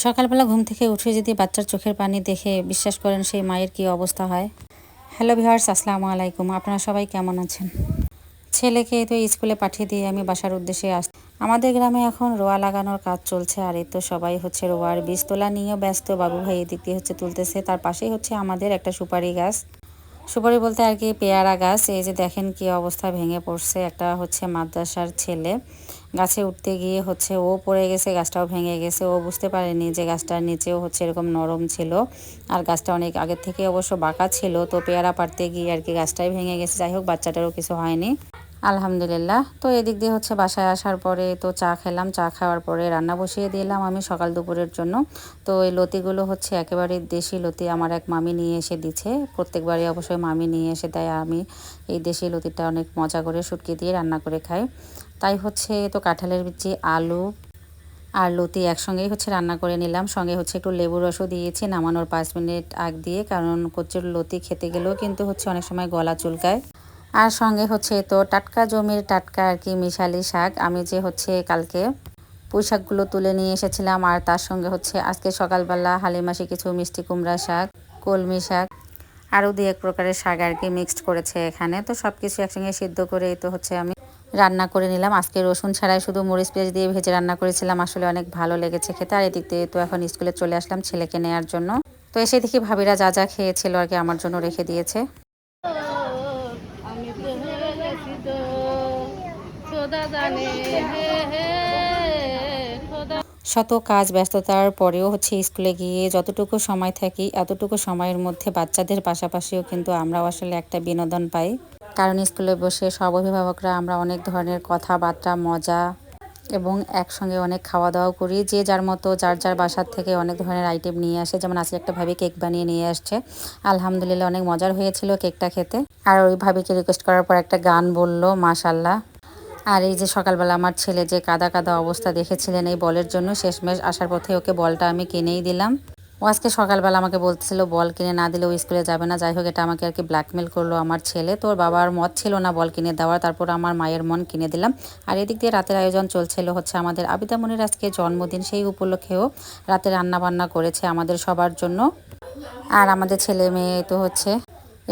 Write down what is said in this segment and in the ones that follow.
সকালবেলা ঘুম থেকে উঠে যদি বাচ্চার চোখের পানি দেখে বিশ্বাস করেন সেই মায়ের কী অবস্থা হয়। হ্যালো ভিউয়ার্স, আসসালামু আলাইকুম। আপনারা সবাই কেমন আছেন? ছেলেকে তো স্কুলে পাঠিয়ে দিয়ে আমি বাসার উদ্দেশ্যে আমাদের গ্রামে এখন রোয়া লাগানোর কাজ চলছে, আর এই তো সবাই হচ্ছে রোয়ার বীজ তোলা নিয়েও ব্যস্ত। বাবু ভাই এদিক দিয়ে হচ্ছে তুলতেছে, তার পাশেই হচ্ছে আমাদের একটা সুপারি গাছ। সুপারি বলতে আর কি পেয়ারা গাছ। এই যে দেখেন কি অবস্থা, ভেঙে পড়ছে। একটা হচ্ছে মাদ্রাসার ছেলে গাছে উঠতে গিয়ে হচ্ছে ও পড়ে গেছে, গাছটাও ভেঙে গেছে। ও বুঝতে পারেনি যে গাছটার নিচেও হচ্ছে এরকম নরম ছিল, আর গাছটা অনেক আগের থেকে অবশ্য বাঁকা ছিল। তো পেয়ারা পাড়তে গিয়ে আর কি গাছটাই ভেঙে গেছে। যাই হোক, বাচ্চাটারও কিছু হয়নি, আলহামদুলিল্লাহ। তো এদিক দিয়ে হচ্ছে বাসায় আসার পরে তো চা খেলাম। চা খাওয়ার পরে রান্না বসিয়ে দিলাম আমি সকাল দুপুরের জন্য। তো এই লতিগুলো হচ্ছে একেবারে দেশি লতি, আমার এক মামি নিয়ে এসে দিচ্ছে। প্রত্যেকবারই অবশ্যই মামি নিয়ে এসে দেয়। আমি এই দেশি লতিটা অনেক মজা করে শুটকি দিয়ে রান্না করে খাই। তাই হচ্ছে তো কাঁঠালের বিচি, আলু আর লতি একসঙ্গেই হচ্ছে রান্না করে নিলাম। সঙ্গে হচ্ছে একটু লেবু রসও দিয়েছি নামানোর 5 মিনিট আগ দিয়ে, কারণ কচুর লতি খেতে গেলেও কিন্তু হচ্ছে অনেক সময় গলা চুলকায়। আর সঙ্গে হচ্ছে তো টাটকা জমির টাটকা আর কি মিশালি শাক। আমি যে হচ্ছে কালকে পুঁই শাকগুলো তুলে নিয়ে এসেছিলাম, আর তার সঙ্গে হচ্ছে আজকে সকালবেলা হালিমাসি কিছু মিষ্টি কুমড়া শাক, কলমি শাক, আরও 2-1 প্রকারের শাক আর কি মিক্সড করেছে এখানে। তো সব কিছু একসঙ্গে সিদ্ধ করে তো হচ্ছে আমি রান্না করে নিলাম। আজকে রসুন ছাড়াই শুধু মরিচ পেঁয়াজ দিয়ে ভেজে রান্না করেছিলাম, আসলে অনেক ভালো লেগেছে খেতে। আর এদিক দিয়ে তো এখন স্কুলে চলে আসলাম ছেলেকে নেওয়ার জন্য। তো এসে দেখি ভাবিরা যা যা খেয়েছিল আর কি আমার জন্য রেখে দিয়েছে। শত কাজ ব্যস্ততার পরেও হচ্ছে স্কুলে গিয়ে যতটুকু সময় থাকি এতটুকু সময়ের মধ্যে বাচ্চাদের পাশাপাশিও কিন্তু আমরাও আসলে একটা বিনোদন পাই। কারণ স্কুলে বসে সব অভিভাবকরা আমরা অনেক ধরনের কথাবার্তা, মজা এবং একসঙ্গে অনেক খাওয়া দাওয়া করি। যে যার মতো যার যার বাসার থেকে অনেক ধরনের আইটেম নিয়ে আসে। যেমন আজকে একটা ভাবি কেক বানিয়ে নিয়ে আসছে, আলহামদুলিল্লাহ অনেক মজার হয়েছিল কেকটা খেতে। আর ওই ভাবিকে রিকোয়েস্ট করার পর একটা গান বললো, মাশাল্লাহ। আর এই যে সকালবেলা আমার ছেলে যে কাদা কাদা অবস্থা দেখেছিলেন এই বলের জন্য, শেষমেশ আসার পথে ওকে বলটা আমি কিনেই দিলাম। ও আজকে সকালবেলা আমাকে বলতেছিল বল কিনে না দিলে ও স্কুলে যাবে না। যাই হোক, এটা আমাকে আর কি ব্ল্যাকমেল করলো আমার ছেলে। তোর বাবার মত ছিল না বল কিনে দেওয়ার, তারপর আমার মায়ের মন কিনে দিলাম। আর এদিক দিয়ে রাতের আয়োজন চলছিল হচ্ছে আমাদের আবিদা মনির আজকে জন্মদিন, সেই উপলক্ষেও রাতে রান্না বান্না করেছে আমাদের সবার জন্য। আর আমাদের ছেলে মেয়ে তো হচ্ছে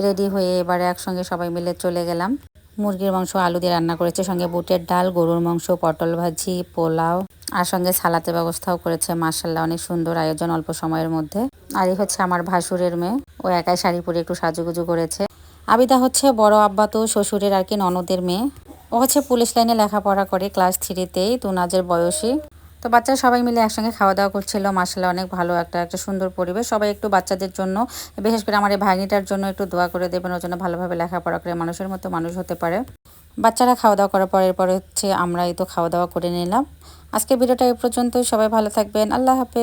রেডি হয়ে এবারে একসঙ্গে সবাই মিলে চলে গেলাম। মুরগির মাংস আলু দিয়ে রান্না করেছে, সঙ্গে বুটের ডাল, গরুর মাংস, পটল ভাজি, পোলাও, আর সঙ্গে সালাতের ব্যবস্থাও করেছে। মাশাল্লাহ, অনেক সুন্দর আয়োজন অল্প সময়ের মধ্যে। আর এই হচ্ছে আমার ভাসুরের মেয়ে, ও একাই শাড়ি পরে একটু সাজুগুজু করেছে। আবিদা হচ্ছে বড় আব্বা তো শ্বশুরের আর কি ননদের মেয়ে। ও হচ্ছে পুলিশ লাইনে লেখাপড়া করে, ক্লাস 3-তেই, তুনাজের বয়সী। তো বাচ্চারা সবাই মিলে একসঙ্গে খাওয়া দাওয়া করছিল। মাশাআল্লাহ, অনেক ভালো একটা একটা সুন্দর পরিবেশ। সবাই একটু বাচ্চাদের জন্য, বিশেষ করে আমার এই ভাগ্নিটার জন্য একটু দোয়া করে দেবেন, ওর জন্য ভালোভাবে লেখাপড়া করে মানুষের মতো মানুষ হতে পারে। বাচ্চারা খাওয়া দাওয়া করার পরে এরপরে হচ্ছে আমরাই তো খাওয়া দাওয়া করে নিলাম। আজকে ভিডিওটা এই পর্যন্তই। সবাই ভালো থাকবেন। আল্লাহ হাফেজ।